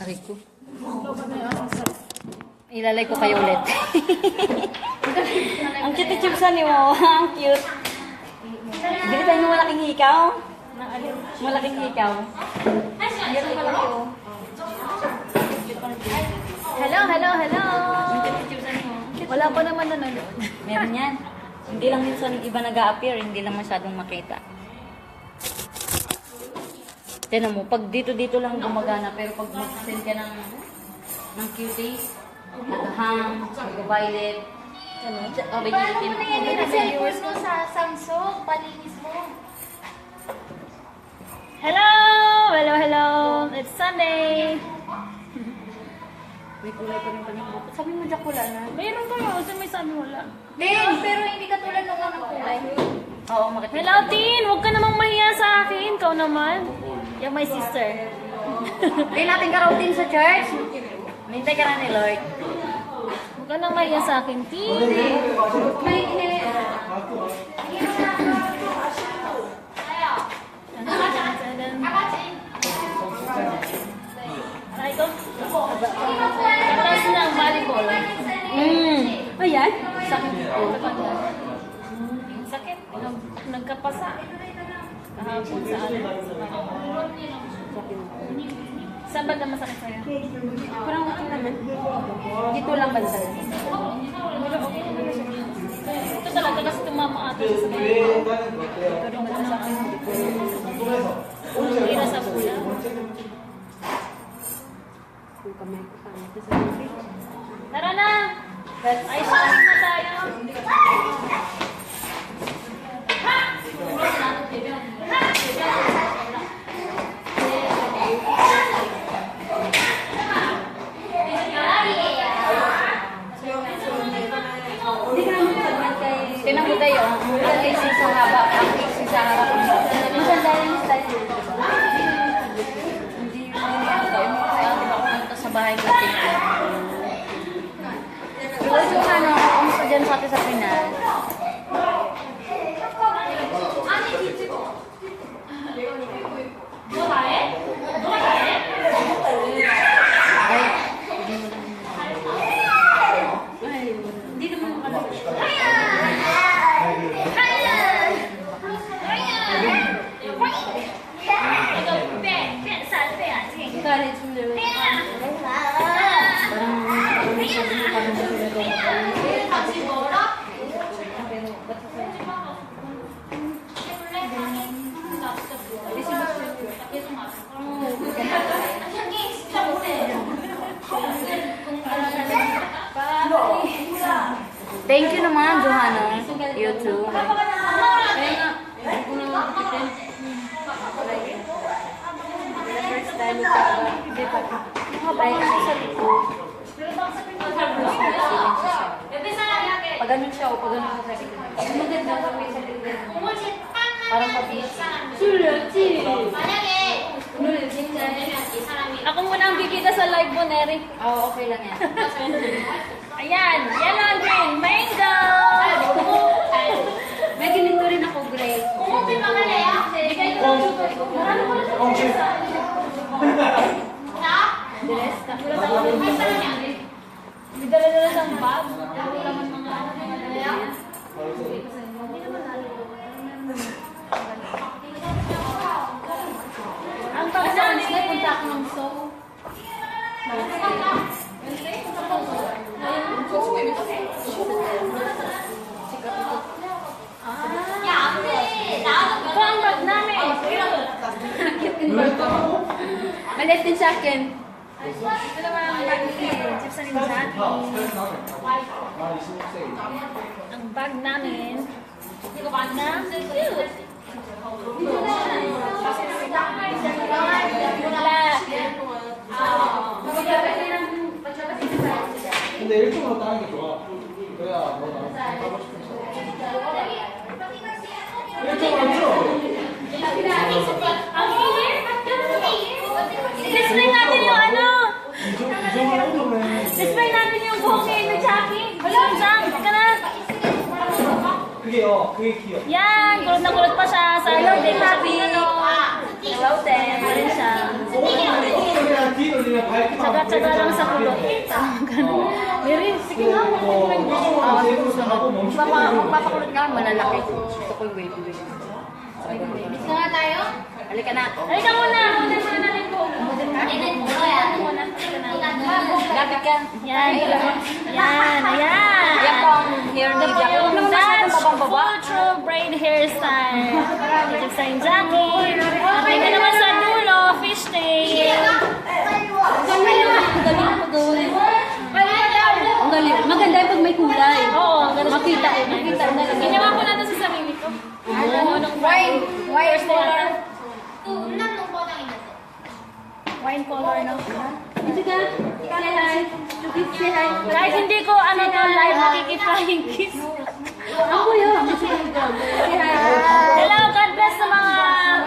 Aray ko. Ilalay ko kayo ulit. Ang cute ni Chubsan ni mo. Ang cute. Bilitan mo malaking hikaw. Malaking hikaw. Ganun malaki oh. Hello, hello, hello! Ang cute ni Chubsan ni mo. Wala pa naman nanonood. Meron yan. Hindi lang minsan iba nag-a-appear, hindi lang masyadong makita. Tinan mo, pag dito lang gumagana, pero pag mag-send ka ng cuties, nag-ham, nag-violet, Paano mo na yan yung cellphone mo sa Samsung? Palinis mo. Hello! Hello, hello! It's Sunday! May kulay pa rin pa yung buko. Sabi mo dyan wala na. Meron kayo. Saan may sabi wala? Tin! Pero hindi ka tulad nung unang kulay. Oo, makita. Hello, Tin! Huwag ka namang mahiya sa akin. Ikaw naman. You're my sister. Hindi natin karotin sa church. Mintay ka na ni Lord. Huwag ka nang mahiya sa akin, Tin. Aray ko. Katas na ang volleyball. Ayan. Sakit ko. Sakit. Nagkapasa. Kahapon sa ano. Saan ba na masakit sa'yo? Parang okay naman. Dito lang banda. Ito talaga kasi tumama ata sa bahay. Ito rin masasakit. Tira sa pula. Tara na! Ay, shopping na tayo. Tinan mo tayo. Ang kasi sa haba. Ang kasi sa harap. Minsan dahil yung style. Hindi yun yung sa bahay ko. Pero yung ano, kung sa dyan sa atin sa Pinas. Hindi naman makalapit. College mo naman. Thank you naman, Johanna. You too. First time sa pag ganun siya o pag ganun siya sa maganda gawin sa likod. Parang mabis. Ako muna ang bibida sa live mo, Neri. Oo, okay lang yan. Ayan, yellow, green, mango! May ganito rin ako, Gray. May dala-dala ng bag. Ang pagkakas na punta ako ng show. Ito ang bag namin. Maliit din sa akin. Ito naman ang bag ni Chipsa ni Jackie. Ang bag namin. Na cute. 근데 일종으로 따는 게 좋아. 그래야 너가 하고 싶은 거. 일종으로 틀어. Ang init! Display natin yung ano! 이종을 오면 Display natin yung buhok ni Jackie. Sam, teka na! 그게 귀여워. Yan! Kulot na kulot pa siya sa birthday happy! Hello, Ten! Pa rin siya. 그냥 뒤로 그냥 밝기만 Tsaga-tsaga lang sa kulot. Ganun. Mary, sige nga, magpapakulot mo. Magpapakulot nga, malalaki. Gusto ko yung baby baby. Gusto nga tayo? Halika na. Halika muna! Model muna natin po. Lapit ka. Yan. Yan. Ayan. Yan po ang hair ni Jackie. Huwag naman masyadong Dutch babang-baba. full true braid hairstyle. Dito sa Jackie. At ito naman sa dulo, fishtail. Ang galing mo doon. Ang galing. Maganda yung pag may kulay. Oo, ganun. Makita. Makita na lang. Ginawa ko na ito sa sarili ko. Wire color. Wine color, no? Dito ka. Say hi. Say hi. Guys, hindi ko ano to live makikiplying kiss. Ako yun. Say hi. Hello, God bless sa mga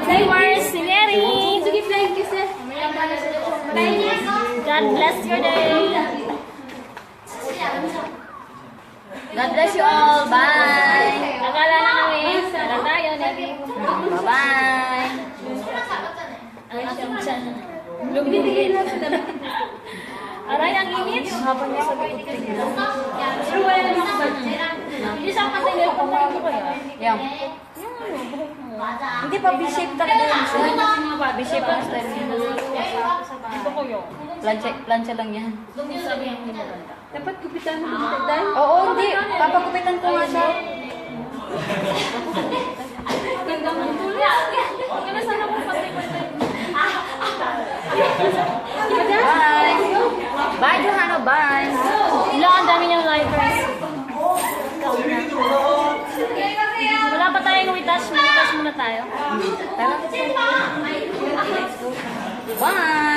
viewers. Si Mary. Sige, flying kiss eh. God bless your day. God bless you all. Bye. Akala na namin. Sana tayo, Negi. Bye-bye. Ang aking tiyan. Lumiligid. Aray, ang init. Habang nasa likod tingnan. Pero wala namang ba? Hindi sa kasi nila kung ano ba yan? Yan. Hindi pa B-shape talaga yung style. B-shape ang style. Ito ko yun. Plancha lang yan. Sabihin hindi maganda. Dapat gupitan mo dito dahil? Oo, hindi. Papagupitan ko nga siya. Ganda mo tuloy. Kaya sana kung patay-patay. Bye. Bye, Johanna. Bye. Ilang ang dami niyang likers. Wala pa tayong retouch. Mag-retouch muna tayo. Tara. Bye.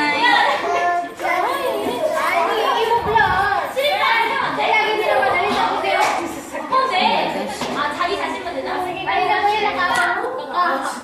자기 자신만 되나? 아니, 나 그냥 나가.